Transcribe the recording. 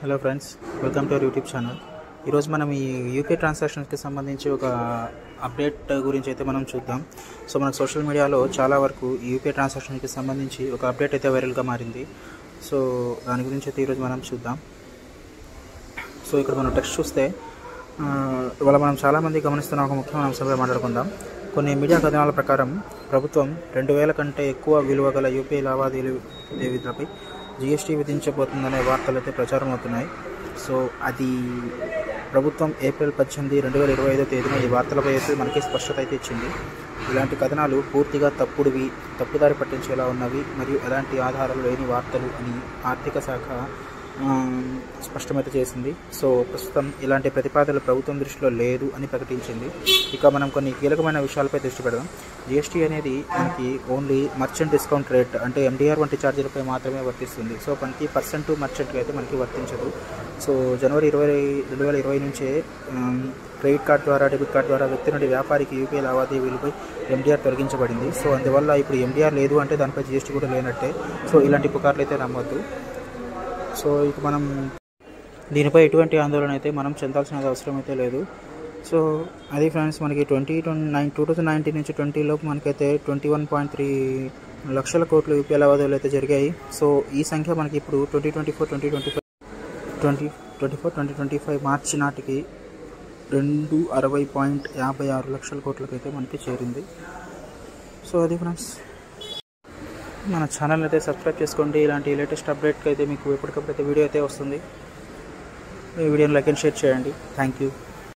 Hello friends, welcome to our YouTube channel. ఈరోజు మనం ఈ యూపీఐ ట్రాన్సాక్షన్స్కి సంబంధించి ఒక అప్డేట్ గురించి అయితే మనం చూద్దాం. సో మనకు సోషల్ మీడియాలో చాలా వరకు ఈ యూపీఐ ట్రాన్సాక్షన్కి సంబంధించి ఒక అప్డేట్ అయితే వైరల్గా మారింది. సో దాని గురించి అయితే ఈరోజు మనం చూద్దాం. సో ఇక్కడ మనం టెక్స్ట్ చూస్తే ఇవాళ మనం చాలామంది గమనిస్తున్న ఒక ముఖ్యమైన అంశంపై మాట్లాడుకుందాం. కొన్ని మీడియా కథనాల ప్రకారం ప్రభుత్వం 2000 కంటే ఎక్కువ విలువ గల యూపీఐ లావాదేవీలపై జీఎస్టీ విధించబోతుందనే వార్తలు అయితే ప్రచారం అవుతున్నాయి. సో అది ప్రభుత్వం ఏప్రిల్ 18, 2025 తేదీన ఈ వార్తలపై అయితే మనకి స్పష్టత అయితే ఇచ్చింది. ఇలాంటి కథనాలు పూర్తిగా తప్పుదారి పట్టించేలా ఉన్నవి మరియు ఎలాంటి ఆధారాలు లేని వార్తలు అని ఆర్థిక శాఖ స్పష్టమైతే చేసింది. సో ప్రస్తుతం ఇలాంటి ప్రతిపాదనలు ప్రభుత్వం దృష్టిలో లేదు అని ప్రకటించింది. ఇక మనం కొన్ని కీలకమైన విషయాలపై దృష్టి పెడదాం. జీఎస్టీ అనేది మనకి ఓన్లీ మర్చెంట్ డిస్కౌంట్ రేట్ అంటే ఎండిఆర్ వంటి ఛార్జీలపై మాత్రమే వర్తిస్తుంది. సో మనకి పర్సెంట్ మర్చెంట్కి అయితే మనకి వర్తించదు. సో జనవరి 2020 నుంచే క్రెడిట్ కార్డ్ ద్వారా, డెబిట్ కార్డ్ ద్వారా వ్యక్తి నుండి వ్యాపారికి యూపీఐ లావాదేవీలపై ఎండిఆర్ తొలగించబడింది. సో అందువల్ల ఇప్పుడు ఎండిఆర్ లేదు అంటే దానిపై జీఎస్టీ కూడా లేనట్టే. సో ఇలాంటి పుకార్లు అయితే నమ్మొద్దు. సో ఇక మనం దీనిపై ఎటువంటి ఆందోళన అయితే మనం చెందాల్సిన అవసరం అయితే లేదు. సో అది ఫ్రెండ్స్, మనకి 2019 నుంచి 20 మనకైతే 21.3 లక్షల కోట్ల యూపీఐ లావాదేవీలు అయితే జరిగాయి. సో ఈ సంఖ్య మనకి ఇప్పుడు 2024 మార్చి నాటికి 260.56 లక్షల కోట్లకైతే మనకి చేరింది. సో అది ఫ్రెండ్స్, మన ఛానల్ అయితే సబ్స్క్రైబ్ చేసుకోండి. ఇలాంటి లేటెస్ట్ అప్డేట్కి అయితే మీకు ఎప్పటికప్పుడు అయితే వీడియో అయితే వస్తుంది. ఈ వీడియోని లైక్ అండ్ షేర్ చేయండి. Thank you.